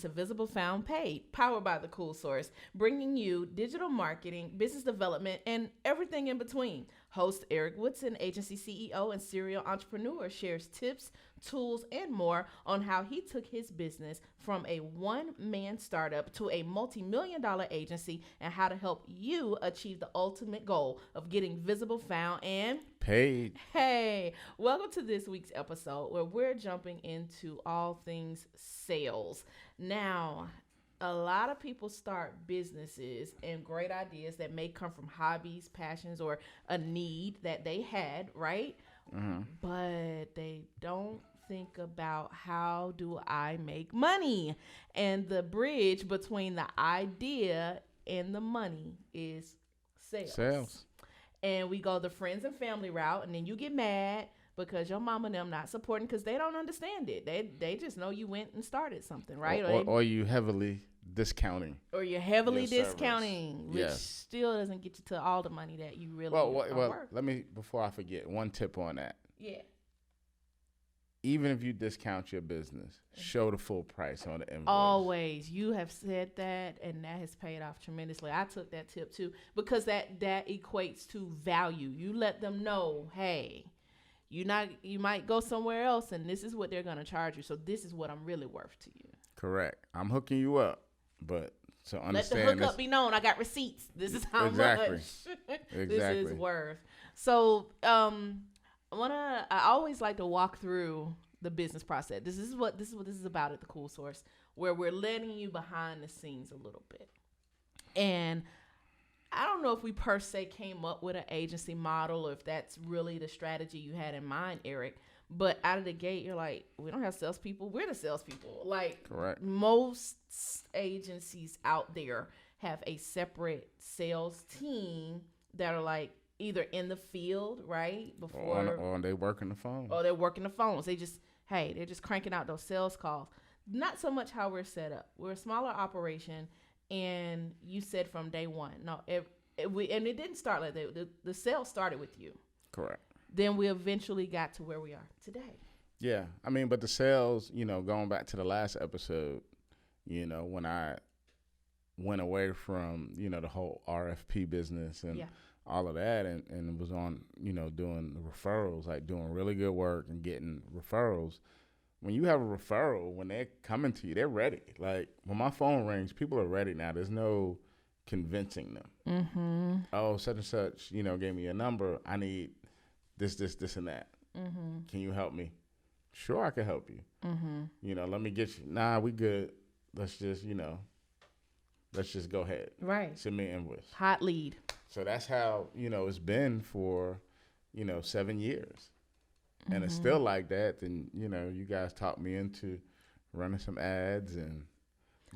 to Visible Found Paid, powered by the Cool Source, bringing you digital marketing, business development, and everything in between. Host Eric Woodson, agency CEO and serial entrepreneur, shares tips, tools, and more on how he took his business from a one-man startup to a multi-million-dollar agency and how to help you achieve the ultimate goal of getting visible, found, and paid. Hey, welcome to this week's episode where we're jumping into all things sales. Now, a lot of people start businesses and great ideas that may come from hobbies, passions, or a need that they had, right? Mm-hmm. But they don't think about how do I make money? And the bridge between the idea and the money is sales. And we go the friends and family route, and then you get mad because your mama and them not supporting because they don't understand it. They just know you went and started something, right? Or you heavily discounting. Or you're heavily your discounting, service. which Yes. still doesn't get you to all the money that you really Well, worth. let me, before I forget, one tip on that. Yeah. Even if you discount your business, show the full price on the invoice. Always. You have said that, and that has paid off tremendously. I took that tip too because that equates to value. You let them know, hey, you might go somewhere else, and this is what they're going to charge you. So this is what I'm really worth to you. Correct. I'm hooking you up, but so understand. Let the hookup be known. I got receipts. This is how much this is worth. So I always like to walk through the business process. This is what this is about at the Cool Source, where we're letting you behind the scenes a little bit. And I don't know if we per se came up with an agency model or if that's really the strategy you had in mind, Eric. But out of the gate, you're like, we don't have salespeople. We're the salespeople. Like, correct. Most agencies out there have a separate sales team that are like either in the field, right? Or they working the phone. Or they're working the phones. They're just cranking out those sales calls. Not so much how we're set up. We're a smaller operation, and you said from day one. No, and it didn't start like that. The sales started with you. Correct. Then we eventually got to where we are today. Yeah. I mean, but the sales, going back to the last episode, when I went away from, the whole RFP business and all of that and was on, doing the referrals, like doing really good work and getting referrals. When you have a referral, when they're coming to you, they're ready. Like when my phone rings, people are ready now. There's no convincing them. Mm-hmm. Oh, such and such, gave me a number. I need this, and that. Mm-hmm. Can you help me? Sure, I can help you. Mm-hmm. Let me get you. Nah, we good. Let's just go ahead. Right. Send me an invoice. Hot lead. So that's how, it's been for, 7 years. And it's still like that. Then, you guys talked me into running some ads and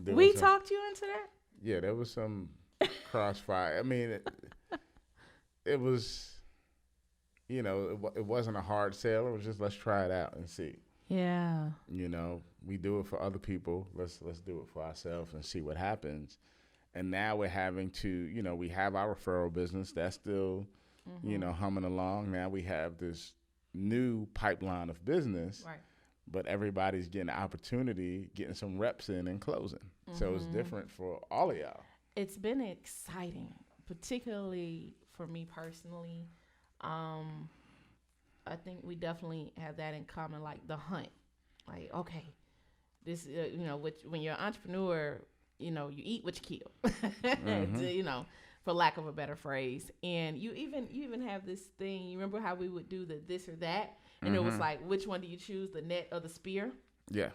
we talked you into that? Yeah, there was some crossfire. I mean, it was, it wasn't a hard sale. It was just, let's try it out and see. Yeah. We do it for other people. Let's do it for ourselves and see what happens. And now we're having to, we have our referral business. That's still, humming along. Now we have this new pipeline of business. Right. But everybody's getting an opportunity, getting some reps in and closing. So it's different for all of y'all. It's been exciting, particularly for me personally. I think we definitely have that in common, like the hunt. Like, okay, this, when you're an entrepreneur, you eat what you kill, for lack of a better phrase. And you even have this thing. You remember how we would do the this or that? And it was like, which one do you choose, the net or the spear? Yeah.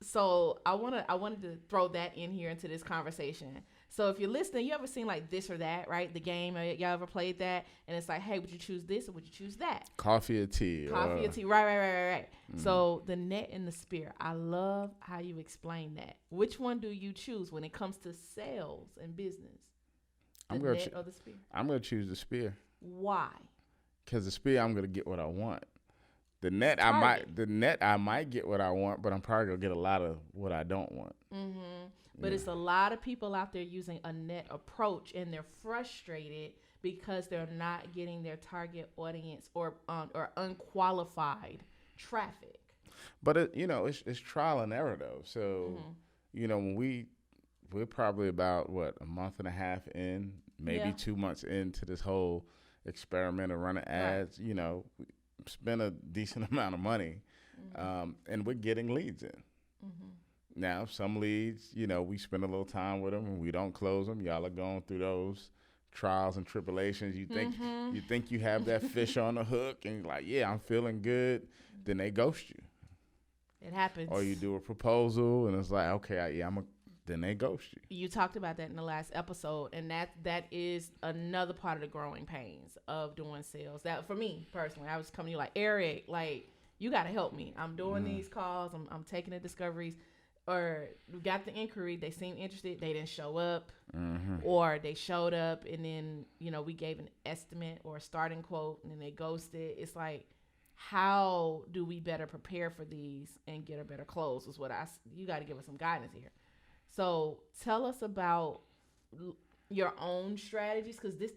So I wanted to throw that in here into this conversation. So if you're listening, you ever seen like this or that, right? The game, y'all ever played that? And it's like, hey, would you choose this or would you choose that? Coffee or tea. Coffee or tea, right. So the net and the spear, I love how you explain that. Which one do you choose when it comes to sales and business? The net or the spear? I'm going to choose the spear. Why? Because the spear, I'm going to get what I want. The net, I might get what I want, but I'm probably going to get a lot of what I don't want. Mm-hmm. But it's a lot of people out there using a net approach, and they're frustrated because they're not getting their target audience or unqualified traffic. But it's trial and error though. So, when we're probably about a month and a half in, maybe 2 months into this whole experiment of running ads. Right. Spend a decent amount of money, and we're getting leads in. Now, some leads, we spend a little time with them and we don't close them. Y'all are going through those trials and tribulations. You think you have that fish on the hook, and you're like, yeah, I'm feeling good. Then they ghost you. It happens. Or you do a proposal and it's like, okay, then they ghost you. You talked about that in the last episode, and that is another part of the growing pains of doing sales. That for me personally, I was coming to you like, Eric, like, you got to help me. I'm doing these calls. I'm taking the discoveries. Or we got the inquiry, they seemed interested, they didn't show up, or they showed up and then, we gave an estimate or a starting quote and then they ghosted. It's like, how do we better prepare for these and get a better close is what you got to give us some guidance here. So tell us about your own strategies, because this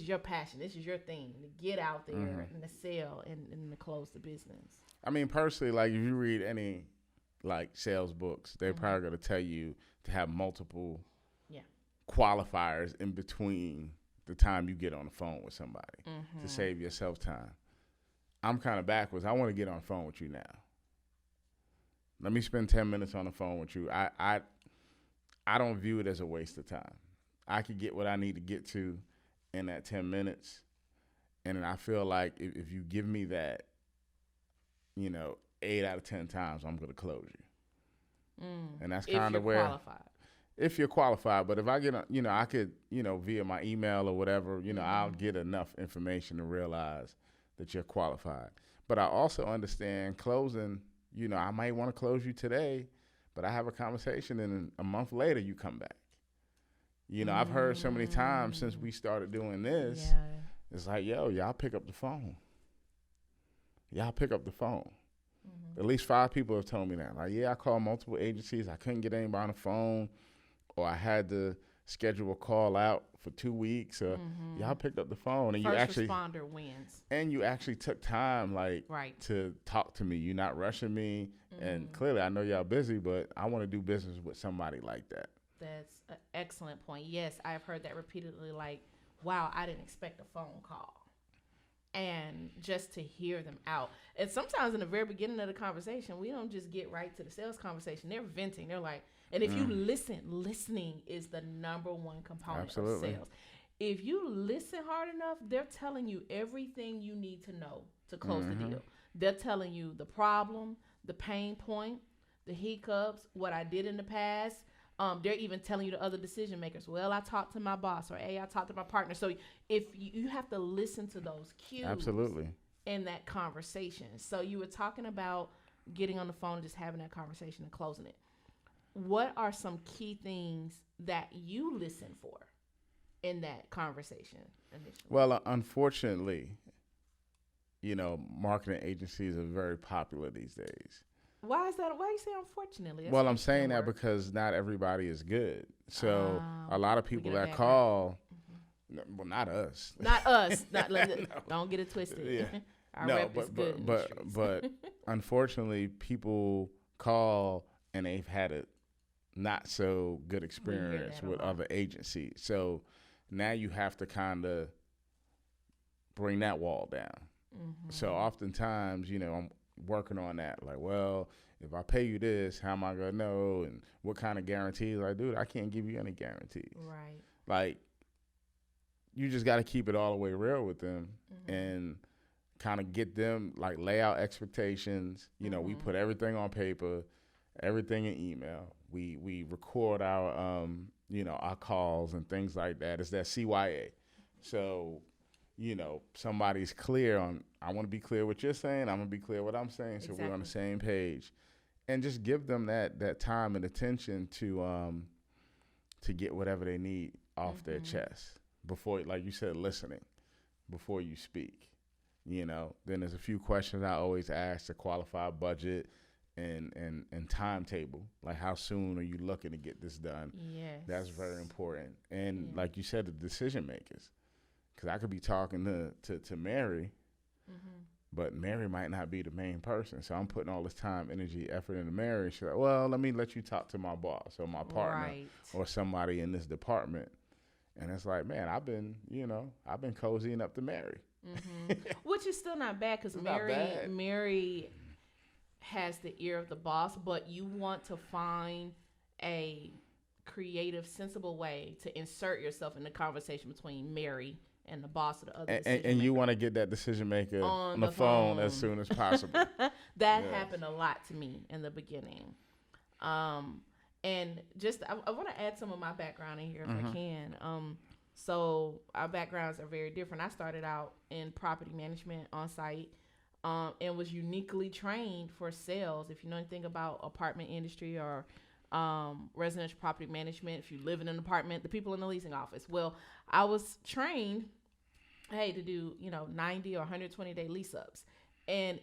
is your passion, this is your thing, to get out there and to sell and to close the business. I mean, personally, like if you read any sales books, they're probably going to tell you to have multiple qualifiers in between the time you get on the phone with somebody to save yourself time. I'm kind of backwards. I want to get on the phone with you now. Let me spend 10 minutes on the phone with you. I don't view it as a waste of time. I could get what I need to get to in that 10 minutes. And then I feel like if you give me that, 8 out of 10 times, I'm going to close you. And that's kind of where, qualified. If you're qualified, but if I get, I could, via my email or whatever, I'll get enough information to realize that you're qualified. But I also understand closing, I might want to close you today, but I have a conversation and a month later you come back. I've heard so many times since we started doing this, it's like, yo, y'all pick up the phone. At least 5 people have told me that. Like, I called multiple agencies. I couldn't get anybody on the phone, or I had to schedule a call out for 2 weeks. Or y'all picked up the phone, and First responder wins. And you actually took time, to talk to me. You're not rushing me. And clearly, I know y'all busy, but I want to do business with somebody like that. That's an excellent point. Yes, I've heard that repeatedly. Like, wow, I didn't expect a phone call. And just to hear them out. And sometimes in the very beginning of the conversation, we don't just get right to the sales conversation. They're venting. They're like, and if you listening is the number one component of sales. If you listen hard enough, they're telling you everything you need to know to close the deal. They're telling you the problem, the pain point, the hiccups, what I did in the past. They're even telling you the other decision makers. Well, I talked to my boss, or I talked to my partner. So if you have to listen to those cues, absolutely, in that conversation. So you were talking about getting on the phone, just having that conversation and closing it. What are some key things that you listen for in that conversation initially? Well, unfortunately, marketing agencies are very popular these days. Why is that? Why do you say unfortunately? Well, I'm saying that because not everybody is good. So a lot of people that call, well, not us. Not us. Don't get it twisted. Yeah. Our but unfortunately, people call and they've had a not so good experience with other agencies. So now you have to kind of bring that wall down. So oftentimes, I'm working on that. Like, well, if I pay you this, how am I going to know? And what kind of guarantees? Like, dude, I can't give you any guarantees. Right. Like, you just got to keep it all the way real with them and kind of get them, like, lay out expectations. We put everything on paper, everything in email. We record our, our calls and things like that. It's that CYA. So, somebody's clear on, I want to be clear what you're saying. I'm going to be clear what I'm saying. So we're on the same page. And just give them that time and attention to get whatever they need off their chest before, like you said, listening before you speak. Then there's a few questions I always ask to qualify budget and timetable. Like, how soon are you looking to get this done? Yes. That's very important. And like you said, the decision makers. Because I could be talking to Mary, But Mary might not be the main person. So I'm putting all this time, energy, effort into Mary. She's like, well, let me let you talk to my boss or my partner or somebody in this department. And it's like, man, I've been cozying up to Mary. Mm-hmm. Which is still not bad because Mary has the ear of the boss, but you want to find a creative, sensible way to insert yourself in the conversation between Mary and the boss of the other and you want to get that decision maker on the phone as soon as possible. That happened a lot to me in the beginning. And just I want to add some of my background in here if I can. So our backgrounds are very different. I started out in property management on site and was uniquely trained for sales. If you know anything about apartment industry or residential property management, if you live in an apartment, the people in the leasing office. Well, I was trained, to do, 90 or 120-day lease ups. And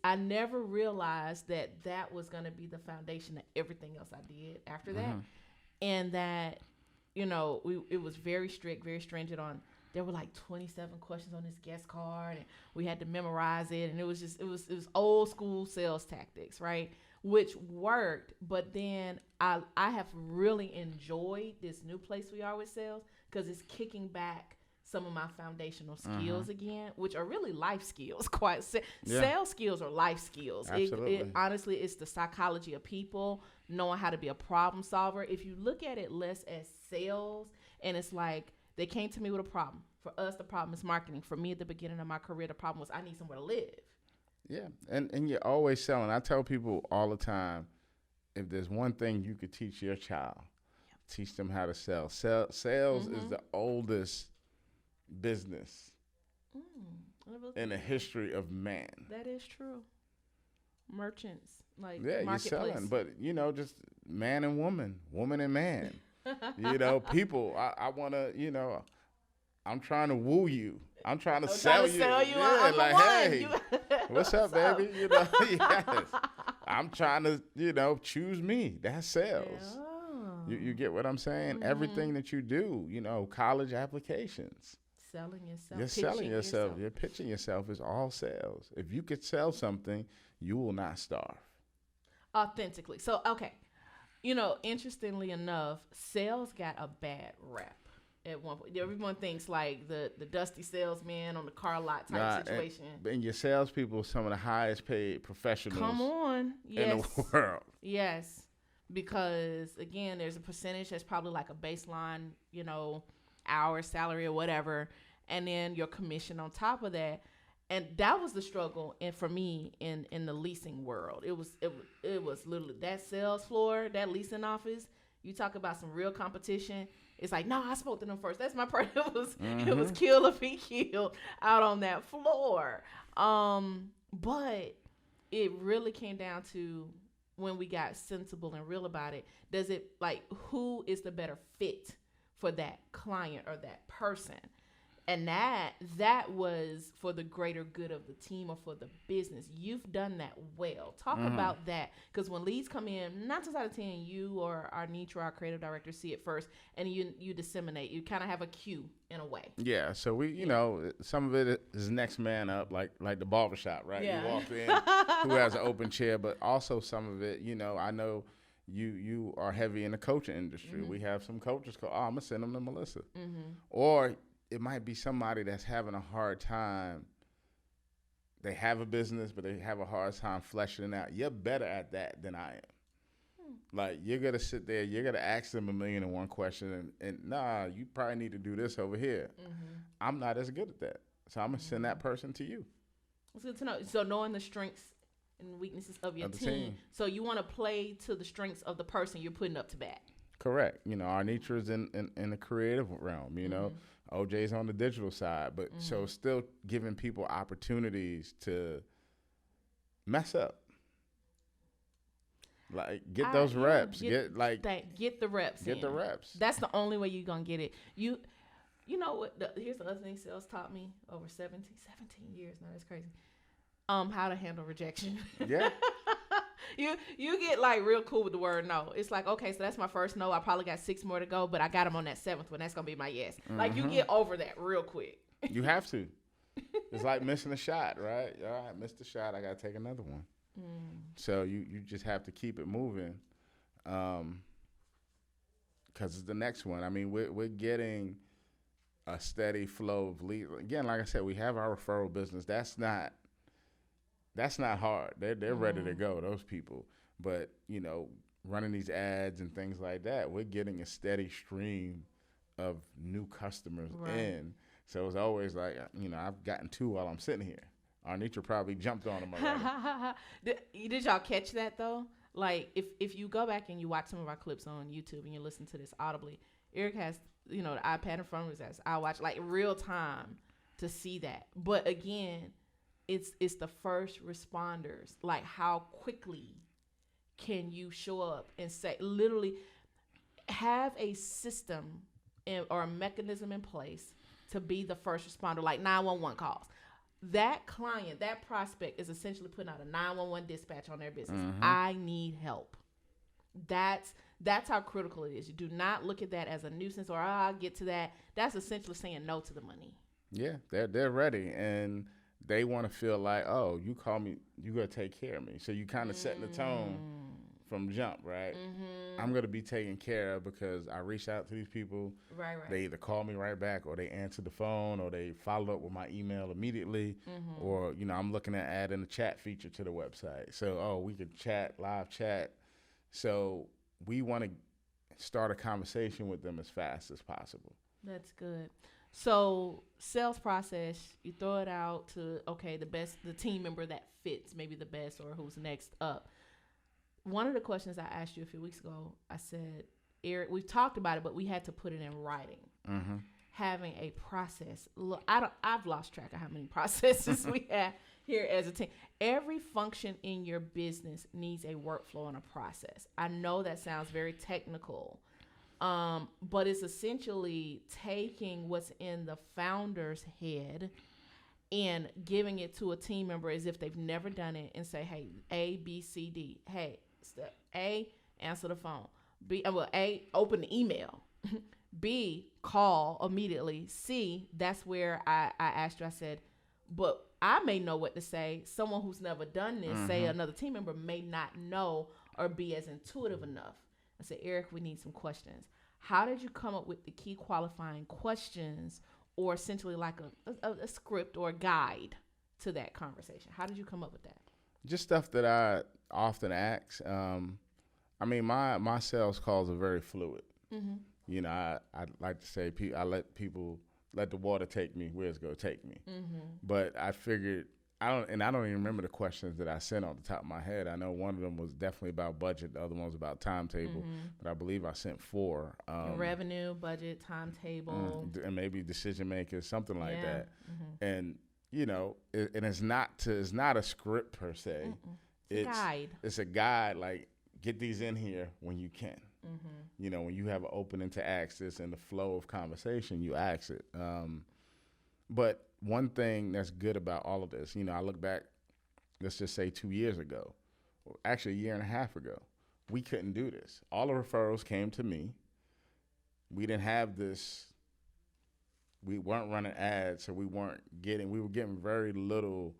I never realized that was going to be the foundation of everything else I did after that. And that, it was very strict, very stringent on, there were like 27 questions on this guest card and we had to memorize it. And it was old school sales tactics, right? Which worked. But then I have really enjoyed this new place we are with sales because it's kicking back some of my foundational skills again, which are really life skills. Sales skills are life skills. Absolutely. Honestly, it's the psychology of people, knowing how to be a problem solver. If you look at it less as sales, and it's like they came to me with a problem. For us, the problem is marketing. For me, at the beginning of my career, the problem was I need somewhere to live. Yeah, and you're always selling. I tell people all the time, if there's one thing you could teach your child, teach them how to sell. Sales is the oldest business in the history of man. That is true. Merchants, like you're selling, but just man and woman and man. People. I want to. I'm trying to woo you. I'm trying to sell you. Yeah, like, hey, what's up, baby? Yes. I'm trying to, choose me. That's sales. Yeah. You get what I'm saying? Everything that you do, college applications. Selling yourself. You're selling yourself. You're pitching yourself. It's all sales. If you could sell something, you will not starve. Authentically. So, okay. Interestingly enough, sales got a bad rap at one point. Everyone thinks like the dusty salesman on the car lot type situation. And your salespeople are some of the highest paid professionals. Come on. Yes. In the world. Yes. Because, again, there's a percentage that's probably like a baseline, hour salary or whatever, and then your commission on top of that. And that was the struggle, and for me in the leasing world, it was literally that sales floor, that leasing office. You talk about some real competition. It's like, no, I spoke to them first. That's my part. It was kill or be killed out on that floor. But it really came down to when we got sensible and real about it. Does it who is the better fit for that client or that person? And that was for the greater good of the team or for the business. You've done that well. Talk about that. Because when leads come in, 9 times out of 10, you or our Nitra, our creative director, see it first, and you disseminate. You kind of have a cue in a way. Yeah. So we, some of it is next man up, like the barbershop, right? Yeah. You walk in, who has an open chair, but also some of it, I know you are heavy in the coaching industry. We have some coaches called, I'm gonna send them to Melissa, or it might be somebody that's having a hard time. They have a business, but they have a hard time fleshing it out. You're better at that than I am. Like, you're going to sit there, you're going to ask them 1,000,001 question, and you probably need to do this over here. I'm not as good at that. So I'm going to send that person to you. It's good to know. So knowing the strengths and weaknesses of your team. So you want to play to the strengths of the person you're putting up to bat. Correct. Our nature is in the creative realm, OJ's on the digital side, but so still giving people opportunities to mess up. Like, get those reps. Get the reps. Get the reps. That's the only way you're going to get it. You know what? Here's the other thing sales taught me over 17 years now. That's crazy. How to handle rejection. Yeah. You get real cool with the word no. It's like, okay, so that's my first no. I probably got 6 more to go, but I got them on that 7th one. That's gonna be my yes. You get over that real quick. You have to. It's like missing a shot, right? All right, missed the shot. I got to take another one. So you just have to keep it moving, because it's the next one. I mean, we're getting a steady flow of leads. Again, like I said, we have our referral business. That's not hard. They're ready to go, those people. But, running these ads and things like that, we're getting a steady stream of new customers in. So it's always like, I've gotten 2 while I'm sitting here. Arnitra probably jumped on them already. Did y'all catch that, though? Like, if you go back and you watch some of our clips on YouTube and you listen to this audibly, Eric has, the iPad in front of his ass. I watch, like, real time to see that. But, again, it's the first responders. Like, how quickly can you show up and say, literally, have a system or a mechanism in place to be the first responder, like 911 calls. That client, that prospect is essentially putting out a 911 dispatch on their business. I need help. That's how critical it is. You do not look at that as a nuisance or I'll get to that. That's essentially saying no to the money. Yeah, they're ready and they want to feel like, oh, you call me, you got to take care of me. So you kind of setting the tone from jump, right? I'm going to be taken care of because I reached out to these people. Right. They either call me right back or they answer the phone or they follow up with my email immediately. Or, I'm looking at adding a chat feature to the website. So, we could live chat. So we want to start a conversation with them as fast as possible. That's good. So sales process, you throw it out to, the team member that fits, maybe the best or who's next up. One of the questions I asked you a few weeks ago, I said, Eric, we've talked about it, but we had to put it in writing. Having a process. Look, I've lost track of how many processes we have here as a team. Every function in your business needs a workflow and a process. I know that sounds very technical, but it's essentially taking what's in the founder's head and giving it to a team member as if they've never done it and say, hey, A, B, C, D. Hey, step A, answer the phone. B, A, open the email. B, call immediately. C, that's where I asked you, I said, but I may know what to say. Someone who's never done this, say another team member, may not know or be as intuitive enough. I said, Eric, we need some questions. How did you come up with the key qualifying questions or essentially like a script or a guide to that conversation? How did you come up with that? Just stuff that I often ask. My sales calls are very fluid. I like to say, I let the water take me where it's going to take me. But I figured, I don't even remember the questions that I sent off the top of my head. I know one of them was definitely about budget. The other one was about timetable. But I believe I sent 4. Revenue, budget, timetable. And maybe decision makers, something like that. And, it's not a script per se. It's a guide. It's a guide, like, get these in here when you can. When you have an opening to ask this in the flow of conversation, you ask it. But one thing that's good about all of this, I look back, let's just say 2 years ago, or actually a year and a half ago, we couldn't do this. All the referrals came to me. We didn't have this. We weren't running ads, so we were getting very little,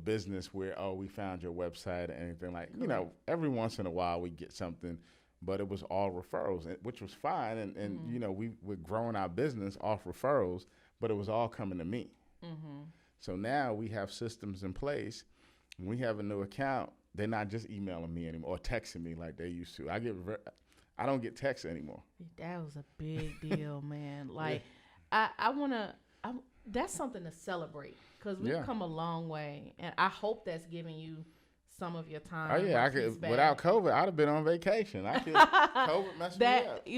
business where, we found your website or anything like, every once in a while we get something, but it was all referrals, which was fine. And we're growing our business off referrals, but it was all coming to me. So now we have systems in place. When we have a new account, they're not just emailing me anymore or texting me like they used to. I don't get texts anymore. That was a big deal, man. Like, that's something to celebrate because we've come a long way, and I hope that's giving you some of your time. Oh yeah, I could. Without COVID, I'd have been on vacation. COVID messed me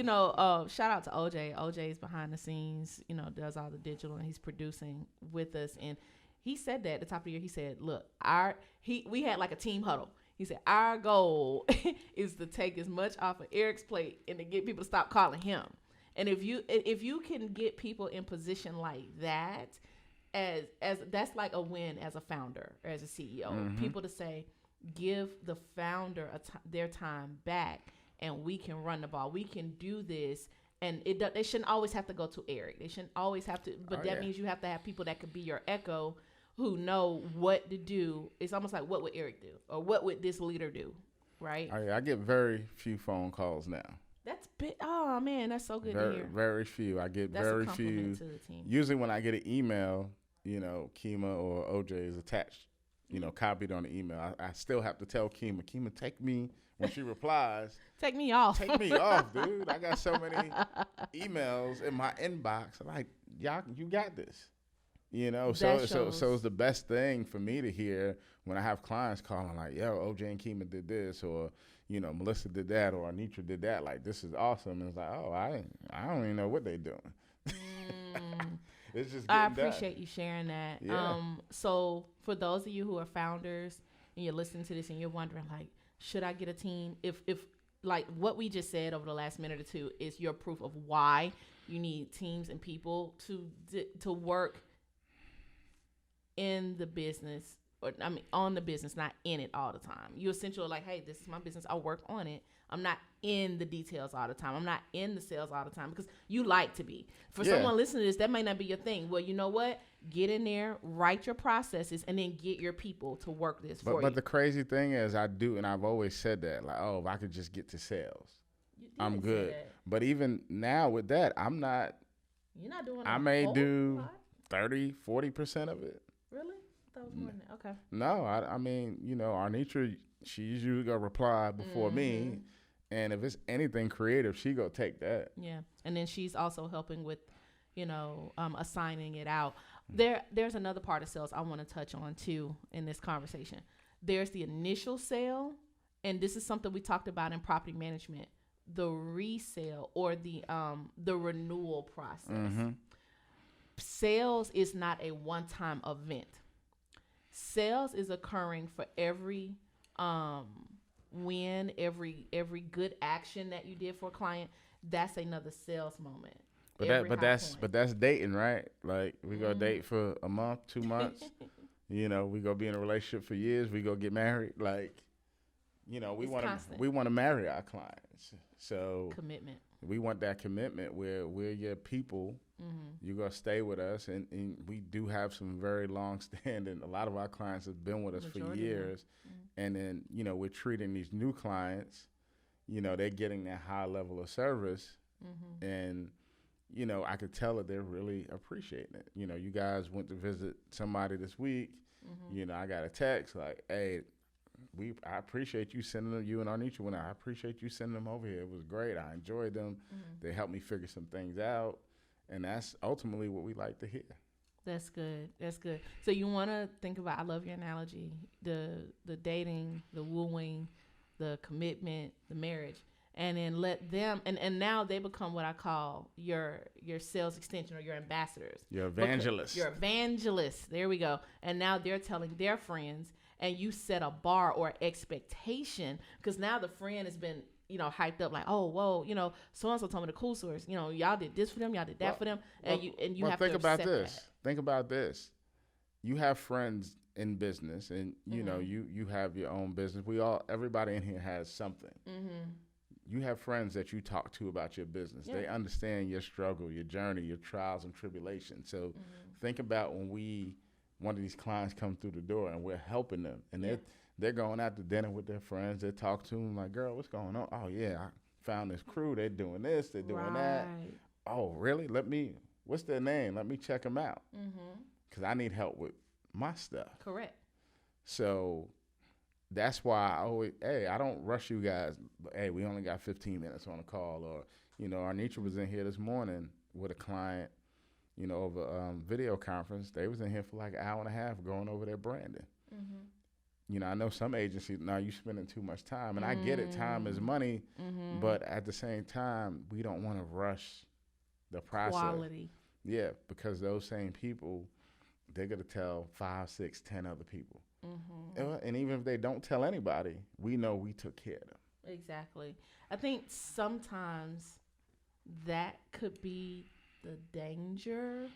up. Shout out to OJ. OJ's behind the scenes. Does all the digital, and he's producing with us. And he said that at the top of the year. He said, "Look, we had like a team huddle." He said, our goal is to take as much off of Eric's plate and to get people to stop calling him. And if you can get people in position like that, as that's like a win as a founder or as a CEO. People to say, give the founder their time back, and we can run the ball. We can do this And they shouldn't always have to go to Eric. They shouldn't always have to, but that means you have to have people that could be your echo, who know what to do. It's almost like, what would Eric do? Or what would this leader do? Right? I get very few phone calls now. That's big. Oh, man, that's so good to hear. Very few. I get that's very few. To the team. Usually when I get an email, Kima or OJ is attached, copied on the email. I still have to tell Kima, take me, when she replies. Take me off. Take me off, dude. I got so many emails in my inbox. I'm like, y'all, you got this. So it's the best thing for me to hear when I have clients calling like, yo, OJ and Kima did this, or, Melissa did that, or Anitra did that. Like, this is awesome. And it's like, oh, I don't even know what they're doing. It's just I appreciate you sharing that. Yeah. So for those of you who are founders and you're listening to this and you're wondering, like, should I get a team? If like what we just said over the last minute or two is your proof of why you need teams and people to work in the business, on the business, not in it all the time. You essentially like, hey, this is my business. I'll work on it. I'm not in the details all the time. I'm not in the sales all the time, because you like to be. For someone listening to this, that might not be your thing. Well, you know what? Get in there, write your processes, and then get your people to work this for you. But the crazy thing is, I do, and I've always said that, like, oh, if I could just get to sales, I'm good. But even now with that, I'm not. You're not doing. I may do 30-40% of it. Really? That was more than that. Okay. No, I mean, Arnitra, she's usually gonna reply before me, and if it's anything creative, she go take that. Yeah, and then she's also helping with, assigning it out. There's another part of sales I want to touch on too in this conversation. There's the initial sale, and this is something we talked about in property management, the resale or the renewal process. Mm-hmm. Sales is not a one-time event. Sales is occurring for every win, every good action that you did for a client. That's another sales moment. But that's dating, right? Like, we go date for a month, 2 months. We go be in a relationship for years. We go get married. Like, we want to marry our clients. So commitment. We want that commitment where we're your people. Mm-hmm. You're going to stay with us. And we do have some very long-standing, a lot of our clients have been with us for years. Mm-hmm. And then, we're treating these new clients, they're getting that high level of service. Mm-hmm. And, I could tell that they're really appreciating it. You guys went to visit somebody this week. Mm-hmm. I got a text like, hey, I appreciate you sending them, you and Arnitra, I appreciate you sending them over here. It was great. I enjoyed them. Mm-hmm. They helped me figure some things out. And that's ultimately what we like to hear. That's good. That's good. So you want to think about, I love your analogy, the dating, the wooing, the commitment, the marriage, and then let them, and now they become what I call your sales extension or your ambassadors. Your evangelists. Your evangelists. There we go. And now they're telling their friends, and you set a bar or expectation, because now the friend has been, hyped up like, oh, whoa, so-and-so told me the cool source. Y'all did this for them, y'all did that for them. And you have to think about this. Think about this. You have friends in business, and, you have your own business. Everybody in here has something. Mm-hmm. You have friends that you talk to about your business. Yeah. They understand your struggle, your journey, your trials and tribulations. So think about when one of these clients come through the door and we're helping them, and they're going out to dinner with their friends. They talk to them like, girl, what's going on? Oh, yeah, I found this crew. They're doing this. They're doing that. Oh, really? What's their name? Let me check them out. Because I need help with my stuff. Correct. So that's why I don't rush you guys. Hey, we only got 15 minutes on a call. Or, Arnitra was in here this morning with a client, over video conference. They was in here for like an hour and a half going over their branding. Mm-hmm. I know some agencies, now you spending too much time. And I get it, time is money. Mm-hmm. But at the same time, we don't want to rush the process. Quality. Yeah, because those same people, they're going to tell 5, 6, 10 other people. Mm-hmm. And even if they don't tell anybody, we know we took care of them. Exactly. I think sometimes that could be the danger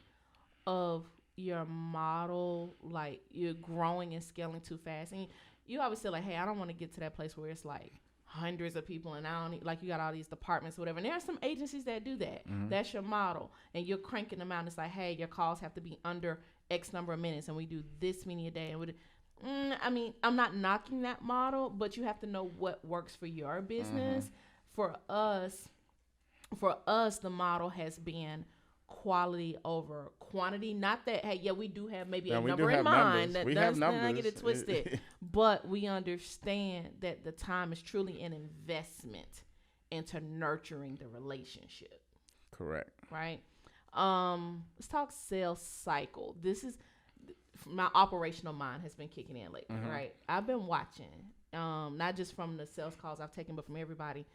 of your model, like you're growing and scaling too fast. And you always say like, hey, I don't want to get to that place where it's like hundreds of people, and I don't like you got all these departments, or whatever. And there are some agencies that do that. That's your model, and you're cranking them out. It's like, hey, your calls have to be under X number of minutes, and we do this many a day. And I mean, I'm not knocking that model, but you have to know what works for your business. For us, the model has been quality over quantity. Not that, hey, yeah, we do have maybe a number in mind. We have numbers. I get it twisted. But we understand that the time is truly an investment into nurturing the relationship. Correct. Right? Let's talk sales cycle. This is my operational mind has been kicking in lately, right? I've been watching, not just from the sales calls I've taken, but from everybody.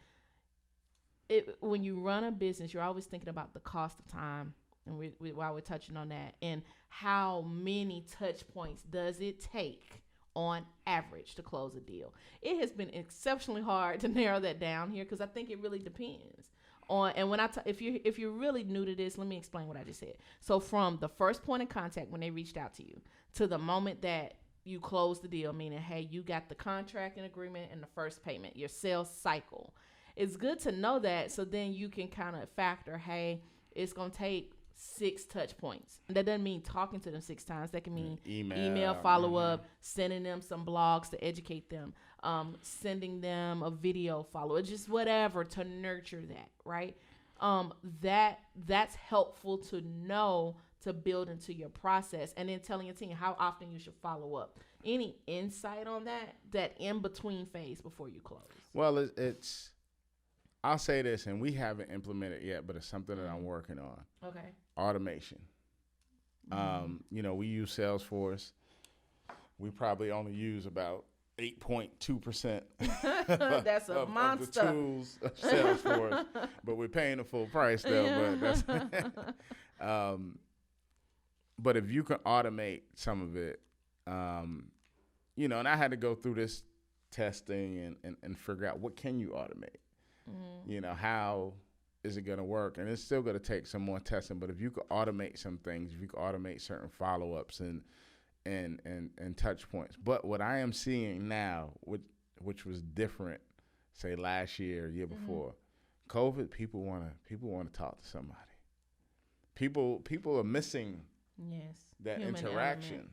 When you run a business, you're always thinking about the cost of time, and while we're touching on that, and how many touch points does it take on average to close a deal. It has been exceptionally hard to narrow that down here, because I think it really depends on. And when if you're really new to this, let me explain what I just said. So from the first point of contact when they reached out to you to the moment that you close the deal, meaning, hey, you got the contract and agreement and the first payment, your sales cycle. It's good to know that, so then you can kind of factor, hey, it's going to take 6 touch points. And that doesn't mean talking to them 6 times. That can mean email follow-up, sending them some blogs to educate them, sending them a video follow-up, just whatever to nurture that, right? That's helpful to know, to build into your process, and then telling your team how often you should follow up. Any insight on that in-between phase before you close? Well, it's I'll say this, and we haven't implemented it yet, but it's something that I'm working on. Okay. Automation. We use Salesforce. We probably only use about 8.2% that's a monster. of the tools of Salesforce, but we're paying the full price though. But that's but if you can automate some of it, and I had to go through this testing and figure out what can you automate. How is it going to work? And it's still going to take some more testing. But if you could automate some things, if you could automate certain follow-ups and touch points. But what I am seeing now, which was different, say last year before, COVID, people want to talk to somebody. People are missing that human interaction.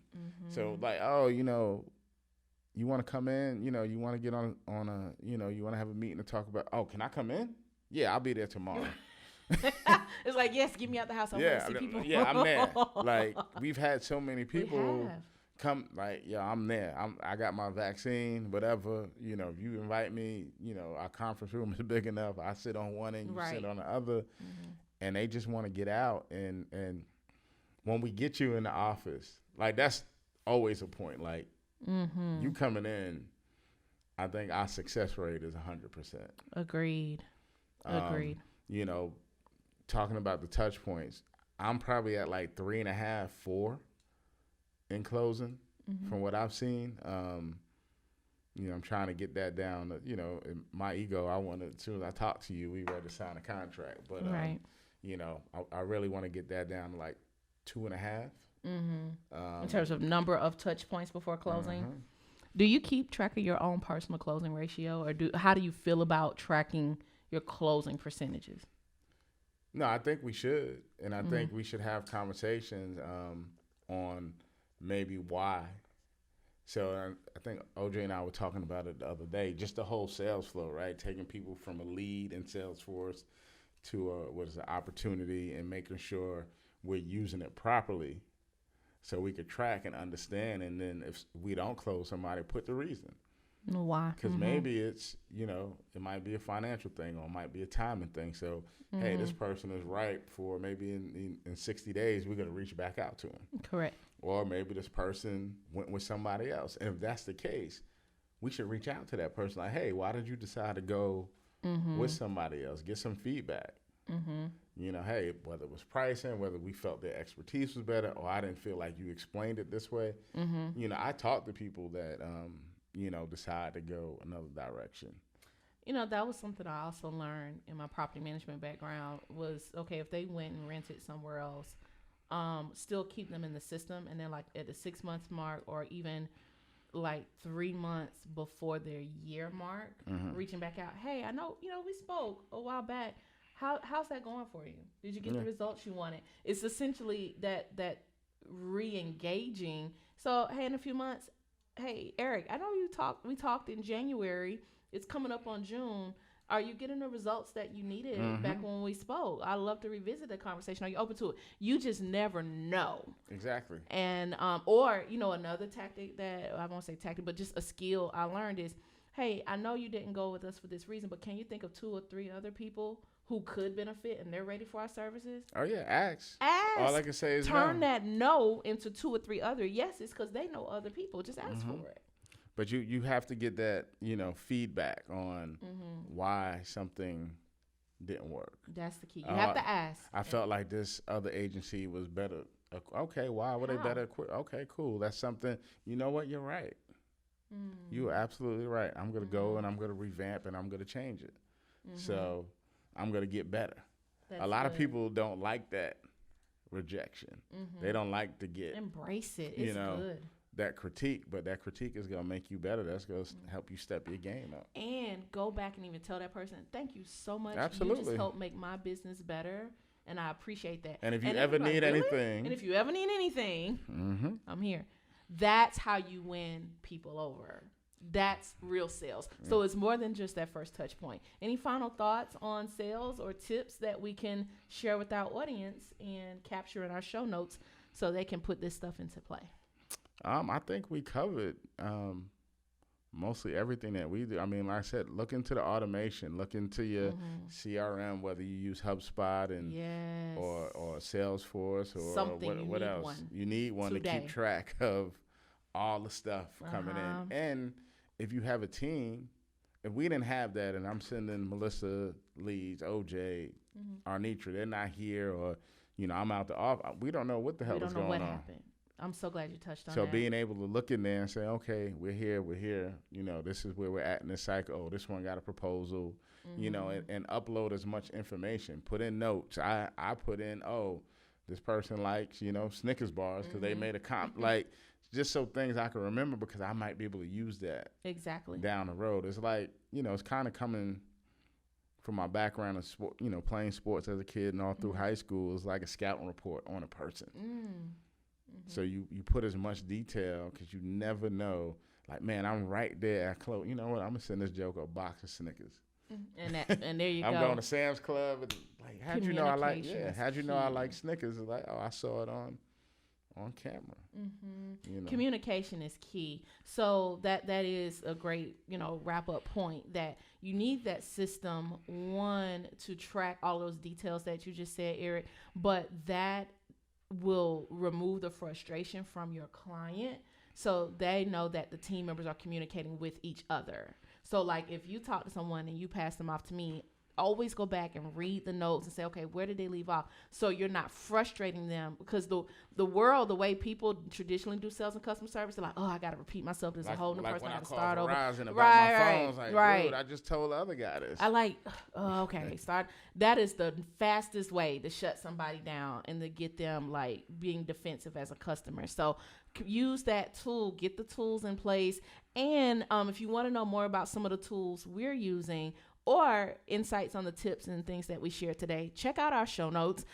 So like, you want to come in, you want to get on a, you want to have a meeting to talk about, can I come in? Yeah, I'll be there tomorrow. It's like, yes, get me out the house. I want to see people. Yeah, I'm there. Like, we've had so many people come, like, I'm there. I got my vaccine, whatever. If you invite me, our conference room is big enough. I sit on one end, you sit on the other. And they just want to get out. And when we get you in the office, like, that's always a point. Like, you coming in, I think our success rate is 100%. Agreed. Talking about the touch points, I'm probably at like 3.5, 4 in closing from what I've seen. I'm trying to get that down. In my ego, as soon as I talk to you, we ready to sign a contract. But, I really want to get that down to like 2.5. In terms of number of touch points before closing. Do you keep track of your own personal closing ratio, or how do you feel about tracking your closing percentages? No, I think we should, and I think we should have conversations on maybe why. So I think OJ and I were talking about it the other day, just the whole sales flow, right? Taking people from a lead in Salesforce to an opportunity, and making sure we're using it properly, so we could track and understand. And then if we don't close somebody, put the reason. Why? Because maybe it's, it might be a financial thing, or it might be a timing thing. So, hey, this person is ripe for maybe in 60 days, we're going to reach back out to them. Correct. Or maybe this person went with somebody else. And if that's the case, we should reach out to that person. Like, hey, why did you decide to go with somebody else? Get some feedback. Hey, whether it was pricing, whether we felt their expertise was better, or I didn't feel like you explained it this way. I talked to people that, decide to go another direction. That was something I also learned in my property management background was, okay, if they went and rented somewhere else, still keep them in the system. And then like at the 6 month mark, or even like 3 months before their year mark, reaching back out. Hey, I know, we spoke a while back. How's that going for you? Did you get the results you wanted? It's essentially that re-engaging. So, hey, in a few months, hey, Eric, I know we talked in January. It's coming up on June. Are you getting the results that you needed back when we spoke? I'd love to revisit the conversation. Are you open to it? You just never know. Exactly. And, or, another tactic that, I won't say tactic, but just a skill I learned is, hey, I know you didn't go with us for this reason, but can you think of 2 or 3 other people who could benefit and they're ready for our services? Oh, yeah. Ask. All I can say is turn that no into 2 or 3 other yeses because they know other people. Just ask for it. But you have to get that, feedback on why something didn't work. That's the key. You have to ask. I felt like this other agency was better. Okay, why were they better equipped? Okay, cool. That's something. You know what? You're right. You are absolutely right. I'm going to go and I'm going to revamp and I'm going to change it. So I'm going to get better. A lot of people don't like that rejection. They don't like to get. Embrace it. It's good. That critique, but that critique is going to make you better. That's going to help you step your game up. And go back and even tell that person, thank you so much. Absolutely. You just helped make my business better, and I appreciate that. And if you ever need anything. And if you ever need anything, I'm here. That's how you win people over. That's real sales. So it's more than just that first touch point. Any final thoughts on sales or tips that we can share with our audience and capture in our show notes so they can put this stuff into play? I think we covered mostly everything that we do. I mean, like I said, look into the automation, look into your CRM, whether you use HubSpot and or Salesforce or something. What else. One. You need one today to keep track of all the stuff coming in. And if you have a team, if we didn't have that, and I'm sending Melissa leads, OJ, Arnitra, they're not here, or I'm out the office. We don't know what the hell is going on. Happened. I'm so glad you touched on that. So being able to look in there and say, okay, we're here. This is where we're at in this cycle. Oh, this one got a proposal, and upload as much information. Put in notes. I put in, this person likes, Snickers bars because they made a comp. Like, just so things I can remember because I might be able to use that exactly down the road. It's like, it's kind of coming from my background of sport, playing sports as a kid and all through high school. It's like a scouting report on a person. So you put as much detail because you never know. Like, man, I'm right there at close. You know what? I'm gonna send this joker a box of Snickers. And there you go. I'm going to Sam's Club. And like, how'd you know I like? Yeah, how'd you know I like Snickers? It's like, I saw it on camera. Communication is key. So that is a great wrap up point that you need that system, one, to track all those details that you just said, Eric, but that will remove the frustration from your client so they know that the team members are communicating with each other. So like if you talk to someone and you pass them off to me, always go back and read the notes and say, okay, where did they leave off? So you're not frustrating them because the world, the way people traditionally do sales and customer service, they're like, I got to repeat myself. There's a whole new person. I got to start over. Dude, I just told the other guy this. I like, okay, start. That is the fastest way to shut somebody down and to get them like being defensive as a customer. So use that tool, get the tools in place. And if you want to know more about some of the tools we're using, or insights on the tips and things that we shared today, check out our show notes.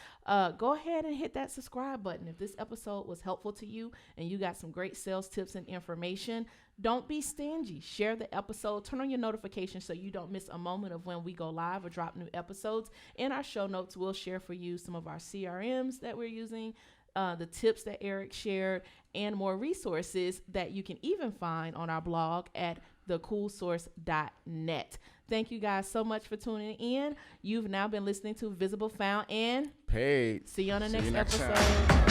Go ahead and hit that subscribe button. If this episode was helpful to you and you got some great sales tips and information, don't be stingy. Share the episode. Turn on your notifications so you don't miss a moment of when we go live or drop new episodes. In our show notes, we'll share for you some of our CRMs that we're using, the tips that Eric shared, and more resources that you can even find on our blog at thecoolsource.net. Thank you guys so much for tuning in. You've now been listening to Visible, Found, and Paid. See you on the next episode.